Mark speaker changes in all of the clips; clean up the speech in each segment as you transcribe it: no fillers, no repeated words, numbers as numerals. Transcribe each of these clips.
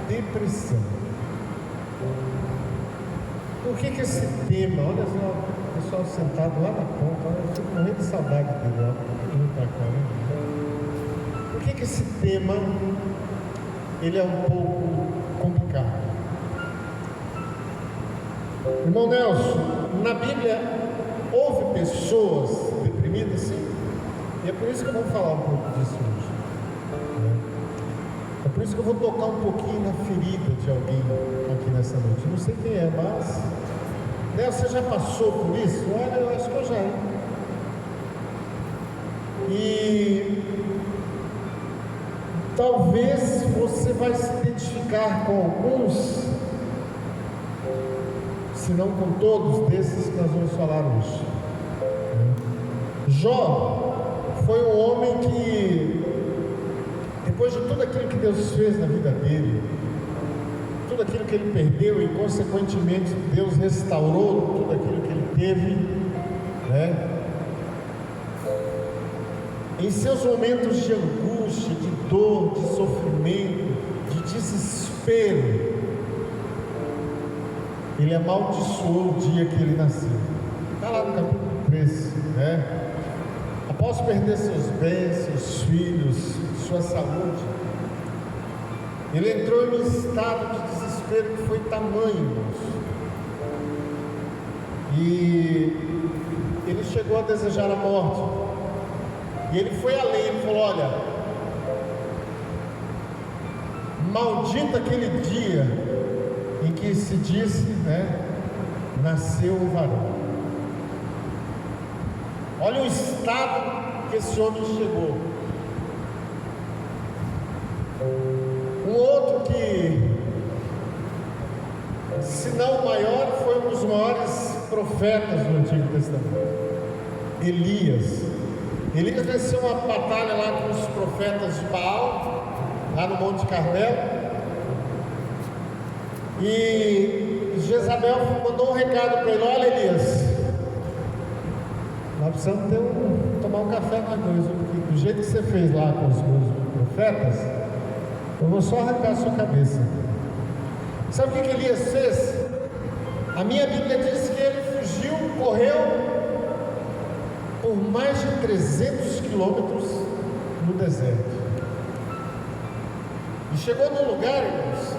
Speaker 1: depressão. Por que esse tema, olha só, o pessoal sentado lá na ponta, eu fico morrendo de saudade dele, ó, vindo pra cá, né? Por que esse tema, ele é um pouco complicado? Irmão Nelson, na Bíblia houve pessoas deprimidas, sim, e é por isso que eu vou falar um pouco disso hoje. É por isso que eu vou tocar um pouquinho na ferida de alguém aqui nessa noite. Eu não sei quem é, mas Nelson, você já passou por isso? Olha, eu acho que eu já. E talvez você vai se identificar com alguns, se não com todos desses que nós vamos falar hoje. Jó foi um homem que, depois de tudo aquilo que Deus fez na vida dele, tudo aquilo que ele perdeu e consequentemente Deus restaurou tudo aquilo que ele teve, né? Em seus momentos de angústia, de dor, de sofrimento, de desespero, ele amaldiçoou o dia que ele nasceu. Está lá no capítulo 13, né? Após perder seus bens, seus filhos, sua saúde, ele entrou em um estado de desespero que foi tamanho, e ele chegou a desejar a morte. E ele foi além, ele falou: olha, maldito aquele dia em que se disse, né, nasceu o varão. Olha o estado que esse homem chegou. Um outro que, se não o maior, foi um dos maiores profetas do Antigo Testamento, Elias. Elias venceu uma batalha lá com os profetas de Baal, lá no Monte Carmelo, e Jezabel mandou um recado para ele: olha, Elias, nós precisamos tomar um café nós dois, porque do jeito que você fez lá com os meus profetas, eu vou só arrancar a sua cabeça. Sabe o que Elias fez? A minha Bíblia diz que ele fugiu, correu por mais de 300 quilômetros no deserto. E chegou num lugar, irmãos,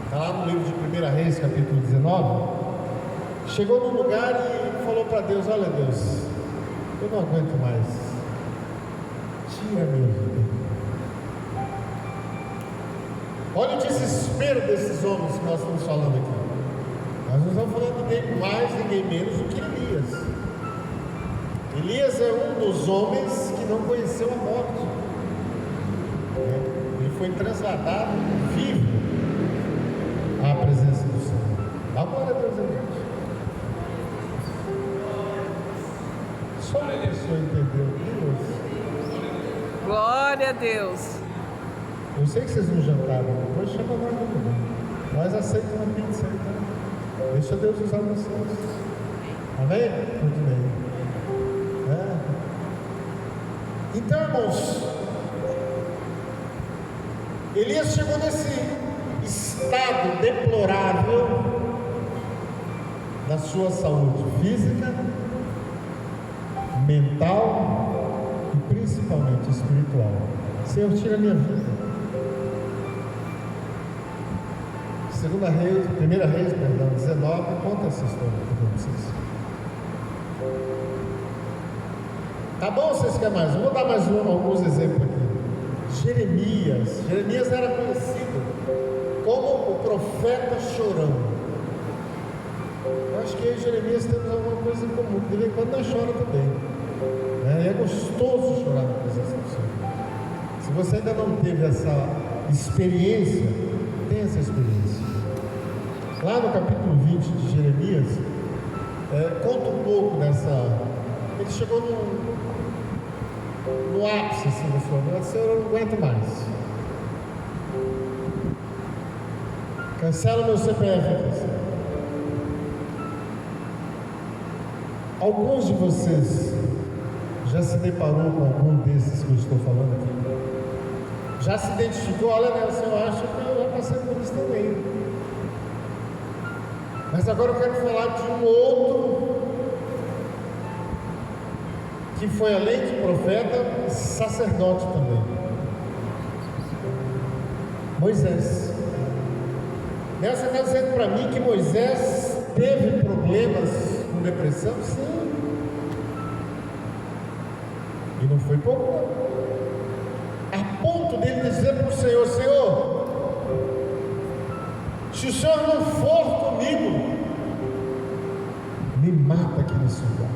Speaker 1: está lá no livro de 1 Reis, capítulo 19. Chegou num lugar e falou para Deus: olha, Deus, eu não aguento mais, tira a minha vida. Olha o desespero desses homens que nós estamos falando aqui. Nós não estamos falando de ninguém mais, ninguém menos do que Elias. Elias é um dos homens que não conheceu a morte. Ele foi trasladado vivo à presença do Senhor. Dá glória a Deus, gente. Só uma pessoa entendeu.
Speaker 2: Glória a Deus.
Speaker 1: Eu sei que vocês não jantaram, depois chama nós também. Nós aceitamos uma pizza, então deixa Deus usar vocês. Amém? Muito bem. Então, irmãos, Elias chegou nesse estado deplorável da sua saúde física, mental e principalmente espiritual. Senhor, tira a minha vida. 1 Reis, 19, conta essa história para vocês. Tá bom, vocês querem mais? Eu vou dar mais alguns exemplos aqui. Jeremias era conhecido como o profeta chorão. Eu acho que eu e Jeremias temos alguma coisa em comum. De vez em quando nós choramos também. É gostoso chorar na presença do Senhor. Se você ainda não teve essa experiência, tenha essa experiência. Lá no capítulo 20 de Jeremias, conta um pouco dessa. Ele chegou no ápice assim, da sua vida. Senhor, eu não aguento mais. Cancela o meu CPF aqui. Alguns de vocês já se deparou com algum desses que eu estou falando aqui? Já se identificou? Olha, Nelson, eu acho que Mas agora eu quero falar de um outro que foi além de profeta, sacerdote também. Moisés. Nelson está dizendo para mim que Moisés teve problemas com depressão? Sim. E não foi pouco, não. A ponto dele dizer para o Senhor: Senhor, se o Senhor não for comigo, me mata aqui nesse lugar.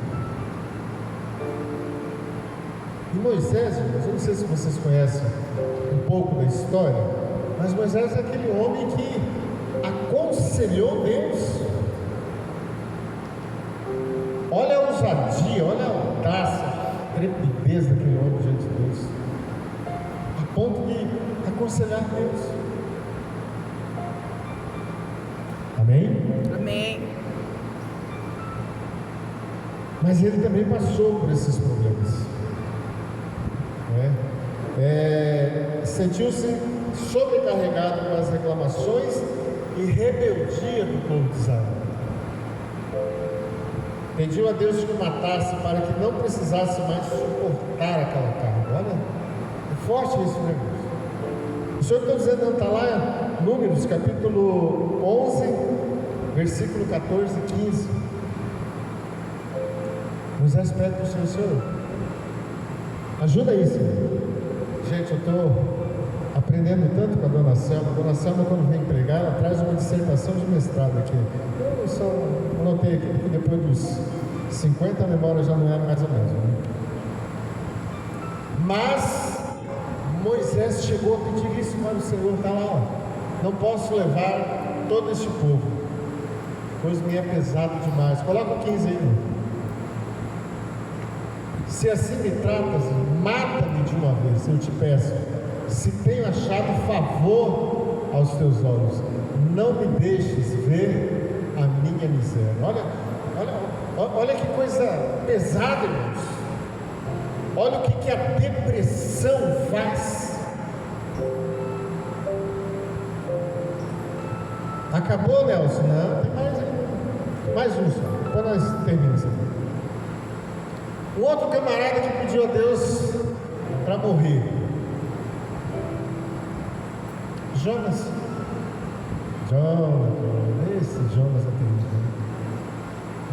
Speaker 1: E Moisés, irmãos, eu não sei se vocês conhecem um pouco da história, mas Moisés é aquele homem que aconselhou Deus. Olha a ousadia, olha a audácia, a trepidez daquele homem diante de Deus, a ponto de aconselhar Deus. Amém? Amém. Mas ele também passou por esses problemas. Sentiu-se sobrecarregado com as reclamações e rebeldia do povo de Israel. Pediu a Deus que o matasse para que não precisasse mais suportar aquela carga. Olha, é forte isso, né, irmãos? O Senhor está dizendo, não está lá, Números, capítulo 11, versículo 14 e 15. Moisés pede para o Senhor: Senhor, ajuda aí, Senhor. Gente, eu estou aprendendo tanto com a dona Selma. A dona Selma, quando vem pregar, ela traz uma dissertação de mestrado aqui. Eu só anotei aqui, porque depois dos 50 a memória já não é mais ou menos, né? Mas Moisés chegou a pedir isso para o Senhor. Está lá, ó: não posso levar todo este povo, pois me é pesado demais. Coloca o 15 aí, irmão. Se assim me tratas, mata-me de uma vez, eu te peço, se tenho achado favor aos teus olhos. Não me deixes ver a minha miséria. Olha que coisa pesada, irmãos. Olha o que a depressão faz. Acabou, Nelson? Não, tem mais um só, depois nós terminamos aqui. Um outro camarada que pediu a Deus para morrer, Jonas. Esse Jonas é terrível.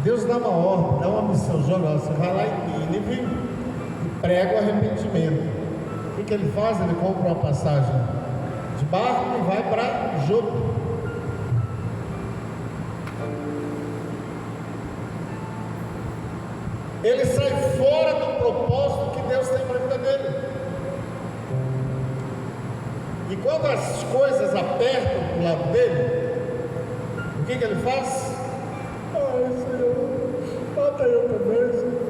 Speaker 1: Deus dá uma ordem, dá uma missão: Jonas, você vai lá em Nínive e prega o arrependimento. O que ele faz? Ele compra uma passagem de barco e vai para Jope. Ele sai fora do propósito que Deus tem para a vida dele. E quando as coisas apertam para o lado dele, o que ele faz? Ai, Senhor, mata eu também, Senhor.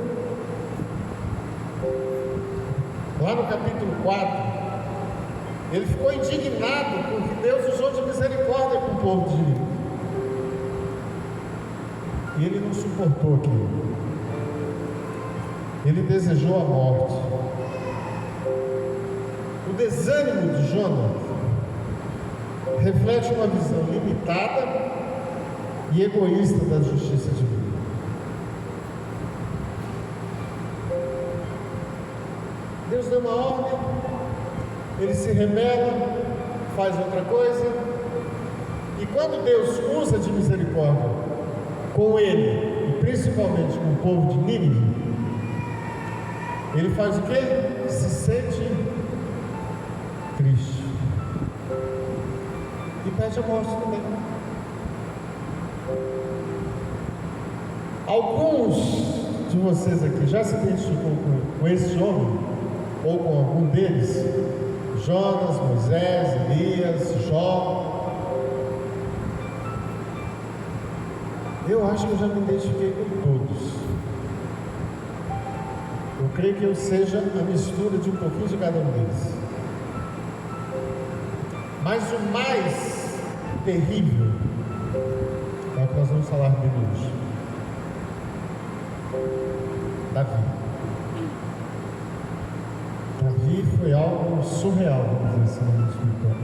Speaker 1: Lá no capítulo 4, ele ficou indignado porque Deus usou de misericórdia com o povo de Nínive. E ele não suportou aquilo. Ele desejou a morte. O desânimo de Jonas reflete uma visão limitada e egoísta da justiça divina. Deus deu uma ordem, ele se rebela, faz outra coisa, e quando Deus usa de misericórdia com ele, e principalmente com o povo de Nínive, ele faz o quê? Se sente triste e pede a morte também. Alguns de vocês aqui já se identificou com esse homem, ou com algum deles? Jonas, Moisés, Elias, Jó. Eu acho que eu já me identifiquei com todos. Eu creio que eu seja a mistura de um pouquinho de cada um deles. Mas o mais terrível é o que nós vamos falar dele hoje: Davi. Davi foi algo surreal, vamos dizer assim, no espiritual.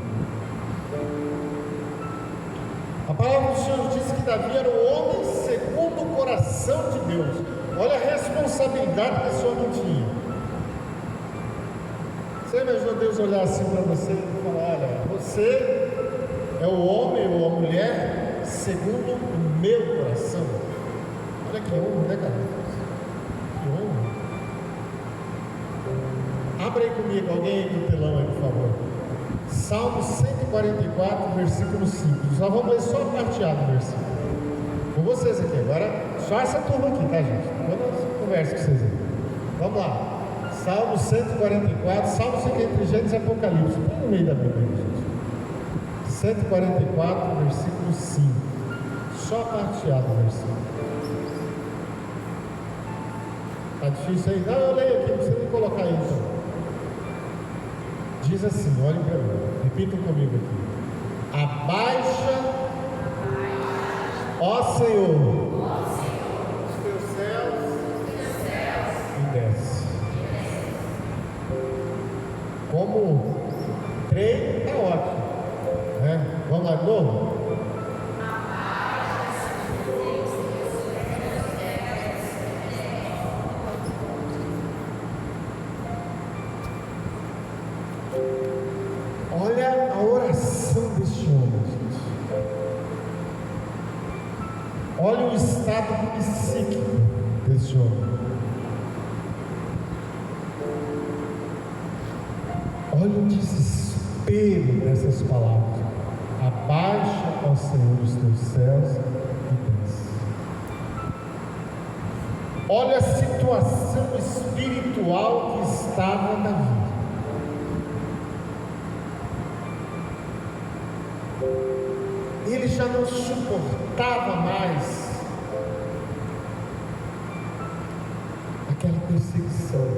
Speaker 1: A palavra do Senhor diz que Davi era o homem segundo o coração de Deus. Olha a responsabilidade que esse homem tinha. Você imaginou Deus olhar assim para você e falar: olha, você é o homem ou a mulher segundo o meu coração. Olha que honra, né, cara? Que honra. Abra aí comigo, alguém aí do telão aí, por favor. Salmo 144, versículo 5. Nós vamos ler só a parte A do versículo. Com vocês aqui, agora só essa turma aqui, tá, gente? Depois nós conversamos com vocês aí. Vamos lá. Salmo 144, Salmo 5 entre Gênesis e Apocalipse, bem no meio da Bíblia, gente. 144, versículo 5. Só a parte A do versículo. Está difícil aí? Não, eu leio aqui, não precisa nem colocar aí então. Diz assim, olhem para mim, repitam comigo aqui. Abaixa, ó Senhor, os teus céus e desce. Como trem, está ótimo, né? Vamos lá de novo? Olha a oração deste homem, gente. Olha o estado psíquico deste homem. Olha o desespero dessas palavras. Abaixa, ó Senhor, os teus céus e desce. Olha a situação espiritual que estava Davi. Ele já não suportava mais aquela perseguição.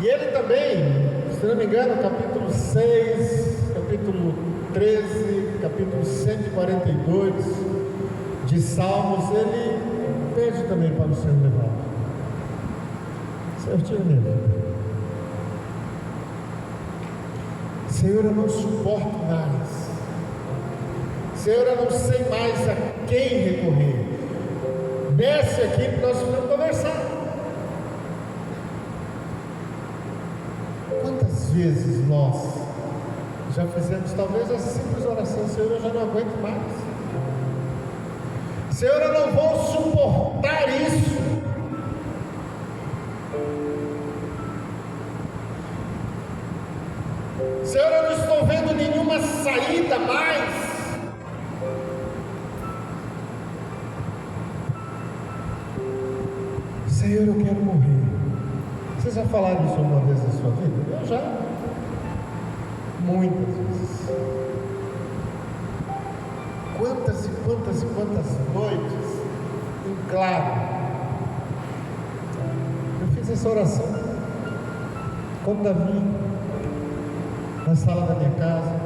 Speaker 1: E ele também, se não me engano, capítulo 6, capítulo 13, capítulo 142 de Salmos, ele pede também para o Senhor levar. Certinho mesmo. Senhor, eu não suporto mais. Senhor, eu não sei mais a quem recorrer. Desce aqui para nós vamos conversar. Quantas vezes nós já fizemos talvez a simples oração: Senhor, eu já não aguento mais. Senhor, eu não vou suportar isso. Senhor, eu não estou vendo nenhuma saída mais. Senhor, eu quero morrer. Vocês já falaram isso uma vez na sua vida? Eu já. Muitas vezes. Quantas e quantas e quantas noites em claro eu fiz essa oração como Davi, na sala da minha casa.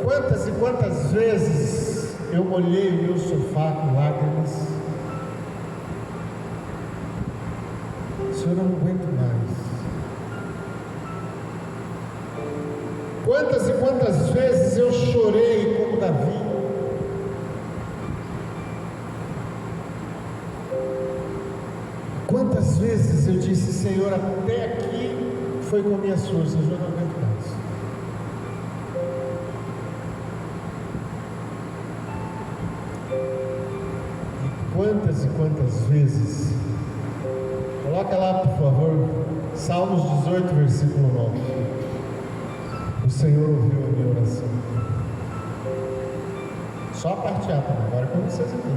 Speaker 1: Quantas e quantas vezes eu molhei o meu sofá com lágrimas. Senhor, eu não aguento mais. Quantas e quantas vezes eu chorei como Davi. Quantas vezes eu disse: Senhor, até aqui foi com minhas forças, eu não aguento mais. E quantas vezes, coloca lá por favor, Salmos 18, versículo 9. O Senhor ouviu a minha oração. Só a parte A, agora com vocês aqui.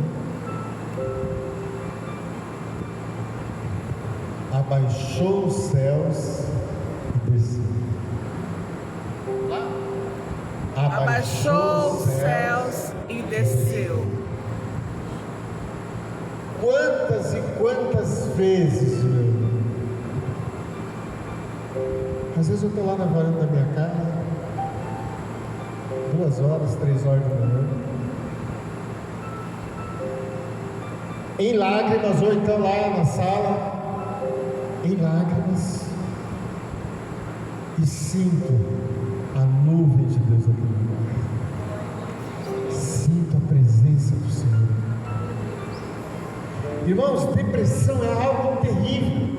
Speaker 1: Abaixou os céus e desceu.
Speaker 2: Abaixou os céus e desceu.
Speaker 1: Quantas e quantas vezes, meu irmão? Às vezes eu estou lá na varanda da minha casa, 2 horas, 3 horas da manhã, em lágrimas, ou então lá na sala, em lágrimas, e sinto a nuvem de Deus aqui no lugar. Sinto a presença do Senhor. Irmãos, depressão é algo terrível.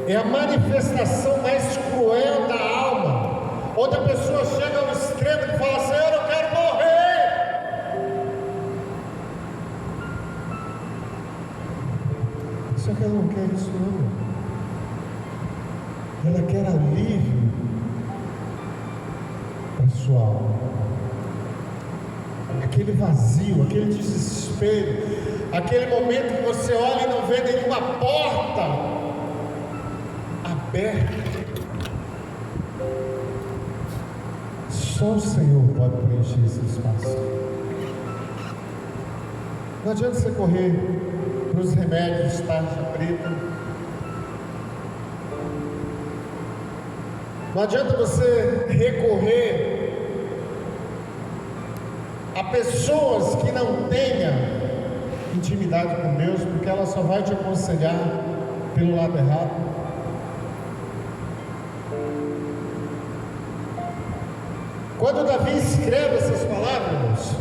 Speaker 1: É a manifestação mais cruel da alma, onde a pessoa chega ao extremo e fala: Senhor, eu quero morrer. Só que ela não quer isso não. Ela quer alívio para sua alma. Aquele vazio, aquele desespero, aquele momento que você olha e não vê nenhuma porta aberta. Só o Senhor pode preencher esse espaço. Não adianta você correr para os remédios tarja preta. Não adianta você recorrer a pessoas que não tenham intimidade com Deus, porque ela só vai te aconselhar pelo lado errado. Quando Davi escreve essas palavras, irmãos,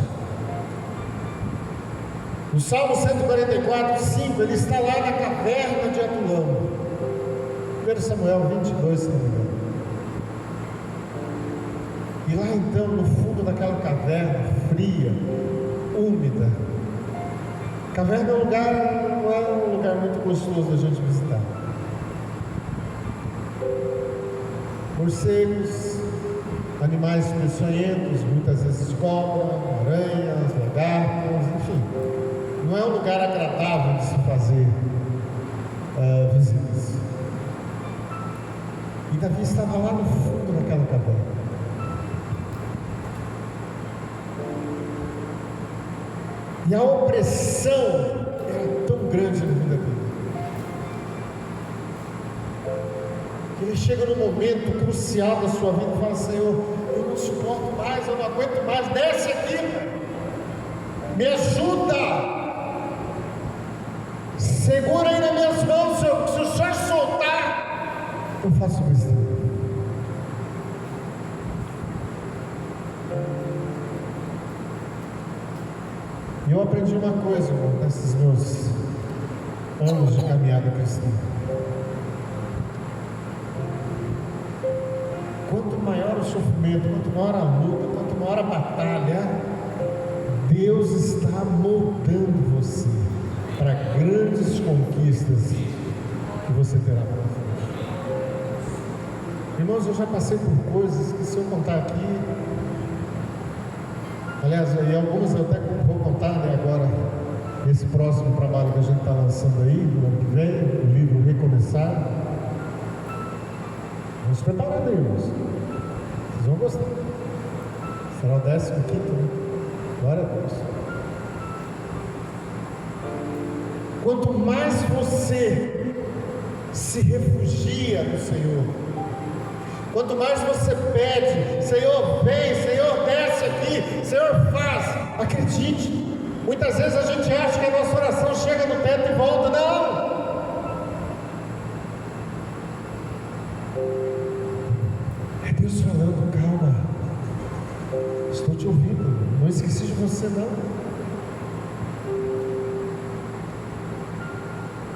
Speaker 1: no Salmo 144, 5, ele está lá na caverna de Adulão. 1 Samuel 22, se não me engano. E lá então, no fundo daquela caverna fria, úmida, caverna é um lugar, não é um lugar muito gostoso da gente visitar. Morcegos, animais peçonhentos, muitas vezes cobras, aranhas, lagartos, enfim. Não é um lugar agradável de se fazer visitas. E Davi estava lá no fundo daquela caverna. E a opressão era tão grande na vida dele, que ele chega num momento crucial da sua vida e fala: Senhor, eu não suporto mais, eu não aguento mais, desce aqui, me ajuda, segura aí nas minhas mãos, Senhor, se o Senhor soltar, eu faço besteira. E eu aprendi uma coisa, irmão, nesses meus anos de caminhada cristã. Quanto maior o sofrimento, quanto maior a luta, quanto maior a batalha, Deus está moldando você para grandes conquistas que você terá pela frente. Irmãos, eu já passei por coisas que, se eu contar aqui, aliás, e algumas eu até vou contar, né, agora, esse próximo trabalho que a gente está lançando aí, no ano que vem, o livro Recomeçar. Vamos preparando aí, irmãos. Vocês vão gostar. Será o 15º, né? Glória a Deus. Quanto mais você se refugia no Senhor, quanto mais você pede: Senhor, vem, Senhor, desce aqui, Senhor, faz. Acredite, muitas vezes a gente acha que a nossa oração chega no teto e volta. Não! É Deus falando: calma, estou te ouvindo, não esqueci de você não.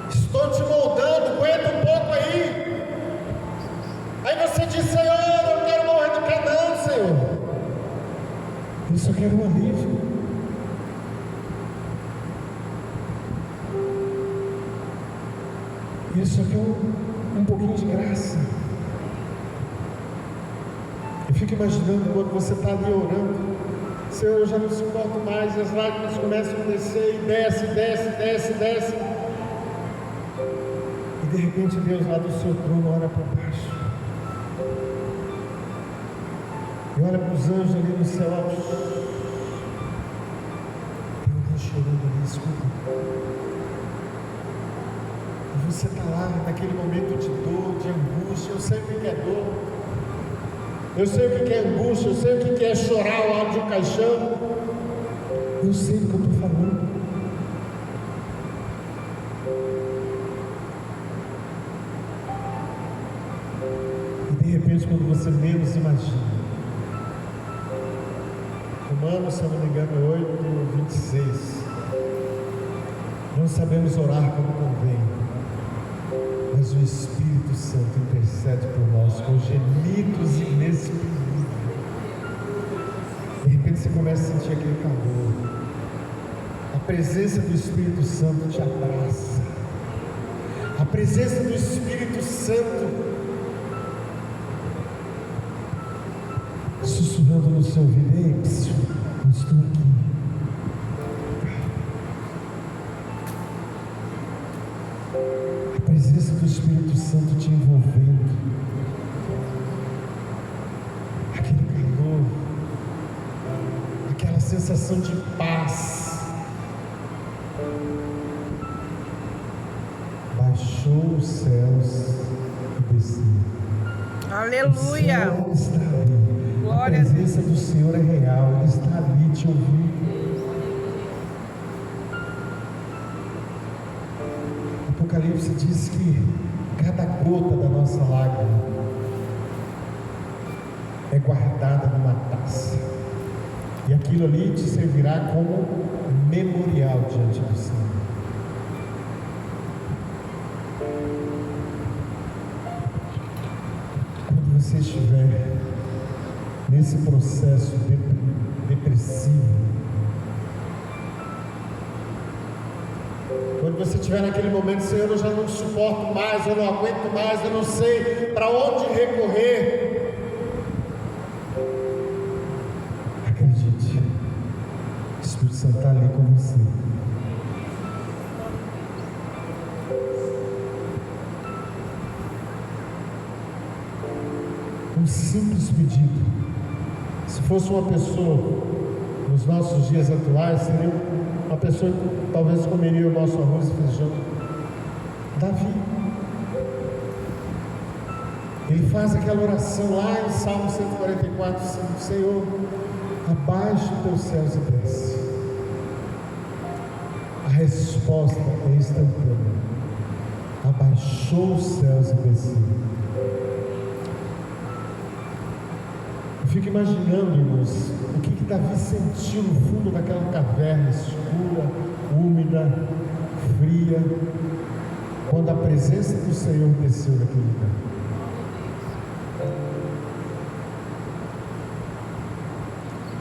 Speaker 1: Estou te moldando, aguenta um pouco aí. Aí você diz: Senhor, eu quero morrer, não quero não, Senhor. Eu só quero um alívio. Eu só quero um pouquinho de graça. Eu fico imaginando quando você está ali orando: Senhor, eu já não suporto mais, e as lágrimas começam a descer, e desce, desce, desce, desce. E de repente Deus lá do seu trono olha para baixo. E olha para os anjos ali no céu. Tem alguém chorando ali, escuta. E você está lá naquele momento de dor, de angústia. Eu sei o que é dor. Eu sei o que é angústia. Eu sei o que é chorar ao lado de um caixão. Eu sei do que eu estou falando. De repente, quando você menos imagina, Romanos, se eu não me engano, é 8:26. Não sabemos orar como convém, mas o Espírito Santo intercede por nós com gemidos inexprimíveis. De repente você começa a sentir aquele calor. A presença do Espírito Santo te abraça. A presença do Espírito Santo sussurrando no seu ouvido: ei, eu estou aqui. A presença do Espírito Santo te envolvendo. Aquele calor, aquela sensação de paz. Baixou os céus e desceu.
Speaker 2: Aleluia.
Speaker 1: O céu está ali. A presença do Senhor é real, Ele está ali te ouvindo. Apocalipse diz que cada gota da nossa lágrima é guardada numa taça, e aquilo ali te servirá como memorial diante do Senhor. Quando você estiver nesse processo depressivo, quando você estiver naquele momento: Senhor, eu já não suporto mais, eu não aguento mais, eu não sei para onde recorrer, acredite, o Espírito Santo está ali com você. Um simples pedido. Se fosse uma pessoa nos nossos dias atuais, seria uma pessoa que talvez comeria o nosso arroz e feijão. Davi, ele faz aquela oração lá em Salmo 144, 5: Senhor, abaixa os teus céus e desce. A resposta é instantânea. Abaixou os céus e desceu. Fico imaginando, irmãos, o que Davi sentiu no fundo daquela caverna escura, úmida, fria, quando a presença do Senhor desceu naquele lugar.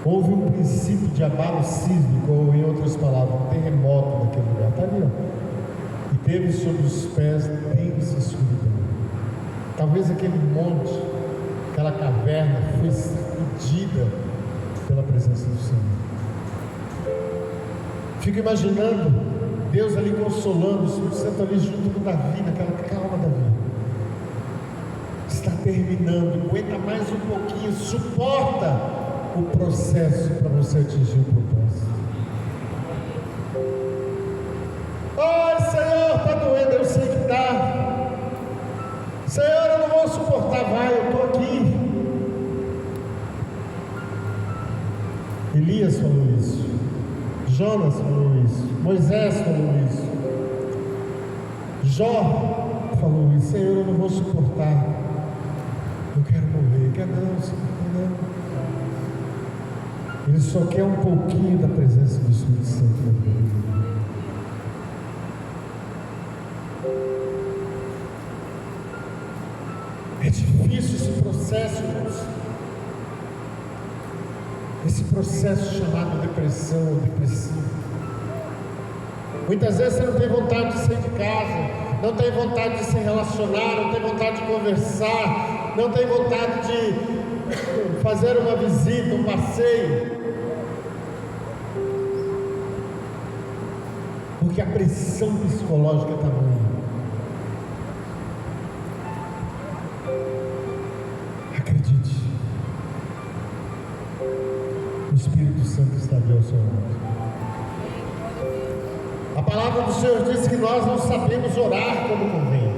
Speaker 1: Houve um princípio de abalo sísmico, ou em outras palavras, um terremoto naquele lugar. Está ali, ó. E teve sobre os pés densa escuridão. Talvez aquele monte, aquela caverna foi sacudida pela presença do Senhor. Fico imaginando Deus ali consolando, o Espírito Santo ali junto com Davi, naquela: calma, Davi, está terminando, aguenta mais um pouquinho, suporta o processo para você atingir o propósito. Ai, Senhor, está doendo, eu sei que está. Senhor, eu não vou suportar, vai, eu estou aqui. Elias falou isso, Jonas falou isso, Moisés falou isso, Jó falou isso: Senhor, eu não vou suportar, eu quero morrer. Quer não, Senhor, não. Ele só quer um pouquinho da presença do Espírito Santo na vida. É difícil esse processo, irmãos. Esse processo chamado depressão ou depressivo. Muitas vezes você não tem vontade de sair de casa, não tem vontade de se relacionar, não tem vontade de conversar, não tem vontade de fazer uma visita, um passeio, porque a pressão psicológica é tamanha. Acredite, o Espírito Santo está ali ao seu lado. A palavra do Senhor diz que nós não sabemos orar como convém.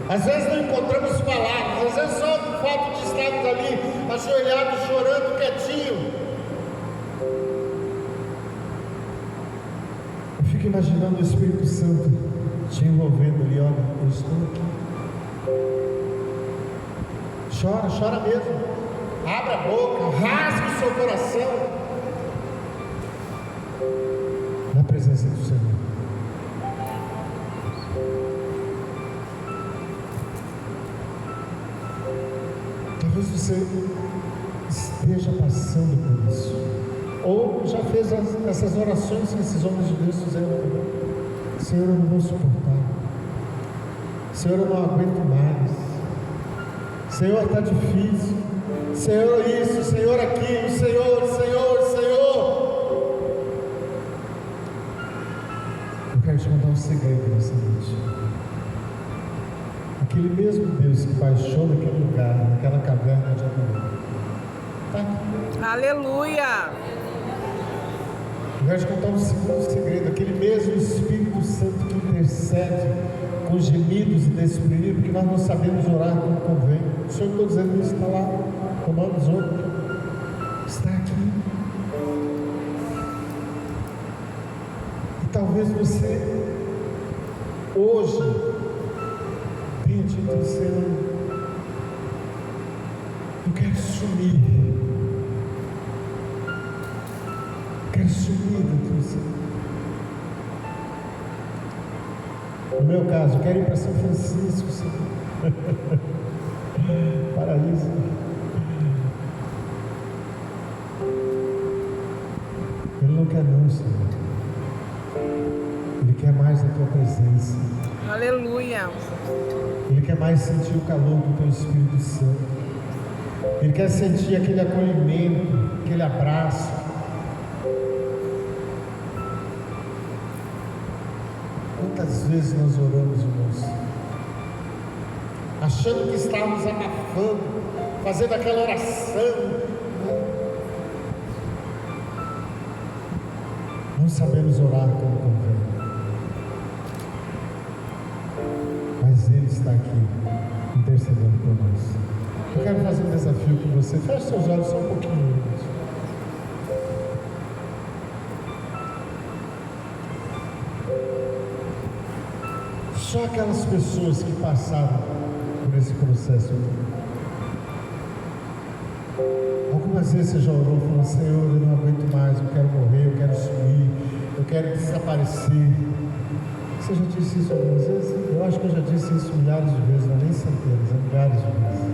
Speaker 1: Às vezes não encontramos palavras, às vezes só o fato de estarmos ali ajoelhados, chorando, quietinho. Eu fico imaginando o Espírito Santo te envolvendo ali: olha, eu estou aqui. Chora, chora mesmo. Abra a boca, rasgue o seu coração na presença do Senhor. Talvez você esteja passando por isso, ou já fez essas orações que esses homens de Deus fizeram. Senhor, eu não vou suportar. Senhor, eu não aguento mais. Senhor, está difícil. Senhor, isso, Senhor, aquilo, Senhor, Senhor, Senhor. Eu quero te contar um segredo nessa noite. Aquele mesmo Deus que baixou naquele lugar, naquela caverna de Adulão, está aqui.
Speaker 2: Aleluia!
Speaker 1: Eu quero te contar um segundo segredo. Aquele mesmo Espírito Santo que intercede com gemidos inexprimíveis, porque nós não sabemos orar como convém. O Senhor, estou dizendo isso, está lá, Romanos 8, está aqui. E talvez você, hoje, tenha dito, Senhor, eu quero sumir. Quero sumir do Senhor. No meu caso, eu quero ir para São Francisco, Senhor. Paraíso. Ele não quer não, Senhor. Ele quer mais da tua presença.
Speaker 2: Aleluia!
Speaker 1: Ele quer mais sentir o calor do teu Espírito Santo. Ele quer sentir aquele acolhimento, aquele abraço. Quantas vezes nós oramos, irmãos, achando que estávamos abafando, fazendo aquela oração, não sabemos orar como convém, mas Ele está aqui, intercedendo por nós. Eu quero fazer um desafio com você. Feche seus olhos só um pouquinho, irmãos. Só aquelas pessoas que passaram por esse processo. Algumas vezes você já orou e falou: Senhor, eu não aguento mais, eu quero morrer, eu quero sumir, eu quero desaparecer. Você já disse isso algumas vezes? Eu acho que eu já disse isso milhares de vezes, não é nem centenas, é milhares de vezes.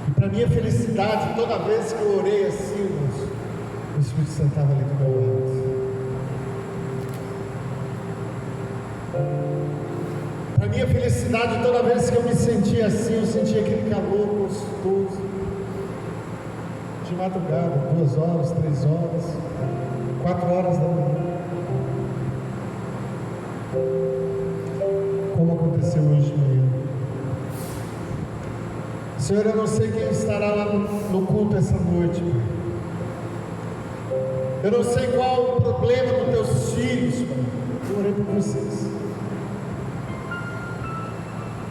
Speaker 1: E para minha felicidade, toda vez que eu orei assim, irmãos, o Espírito Santo estava ali do meu lado. Para minha felicidade, toda vez que eu me sentia assim, eu sentia aquele calor gostoso. De madrugada, 2 horas, 3 horas, 4 horas da manhã. Como aconteceu hoje de manhã. Senhor, eu não sei quem estará lá no culto essa noite. Eu não sei qual o problema dos teus filhos. Eu orei por vocês.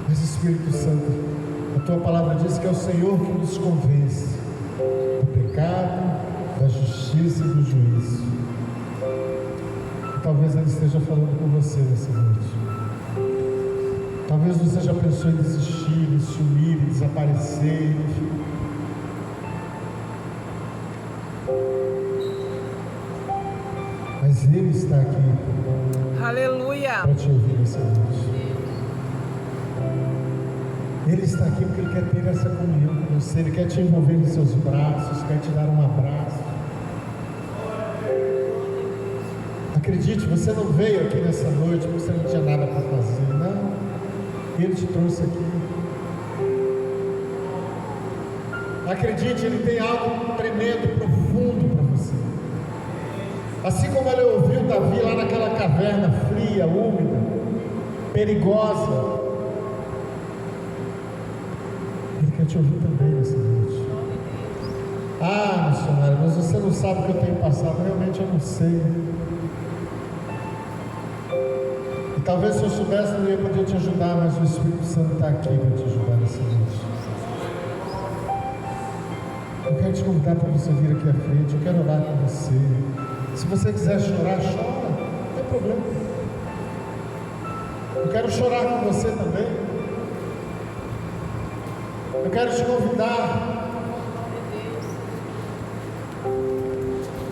Speaker 1: Mas Espírito Santo, a tua palavra diz que é o Senhor que nos convence do pecado, da justiça e do juízo. E talvez Ele esteja falando com você nessa noite. Talvez você já pensou em desistir, em sumir, em desaparecer, enfim. Mas Ele está aqui.
Speaker 2: Aleluia!
Speaker 1: Para te ouvir nessa noite. Ele está aqui porque Ele quer ter essa comunhão com você. Ele quer te envolver em seus braços, quer te dar um abraço. Acredite, você não veio aqui nessa noite porque você não tinha nada para fazer, não. Ele te trouxe aqui. Acredite, Ele tem algo tremendo, profundo para você. Assim como Ele ouviu Davi lá naquela caverna fria, úmida, perigosa, Ele quer te ouvir também nessa noite. Ah, missionário, mas você não sabe o que eu tenho passado. Realmente eu não sei. E talvez se eu soubesse eu não ia poder te ajudar, mas o Espírito Santo está aqui para te ajudar nessa noite. Eu quero te convidar para você vir aqui à frente. Eu quero orar com você. Se você quiser chorar, chora, não tem problema. Eu quero chorar com você também. Eu quero te convidar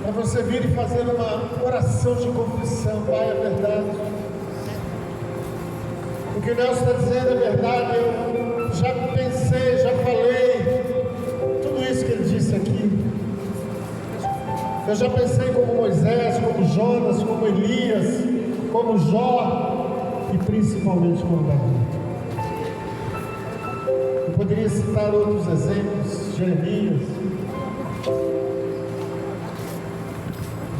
Speaker 1: para você vir e fazer uma oração de confissão. Pai, é verdade. O que o Nelson está dizendo é verdade. Eu já pensei, já falei tudo isso que ele disse aqui. Eu já pensei como Moisés, como Jonas, como Elias, como Jó e principalmente como Davi. Eu poderia citar outros exemplos, Jeremias,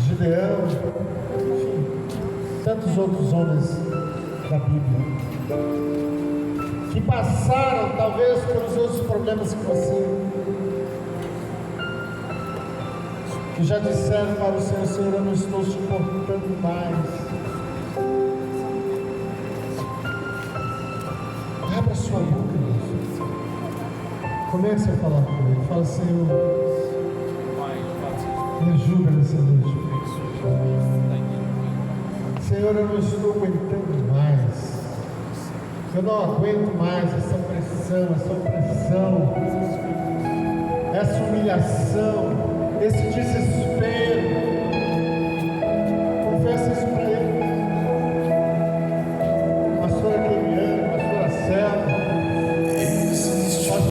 Speaker 1: Gideão, enfim, tantos outros homens da Bíblia que passaram talvez pelos mesmos problemas que você, que já disseram para o Senhor: Senhor, eu não estou suportando mais. Abra sua boca, Deus. Comece a falar com Ele. Fala: Senhor, me ajuda nessa noite. Senhor, eu não estou aguentando mais. Eu não aguento mais essa pressão, essa opressão, essa humilhação, esse desespero.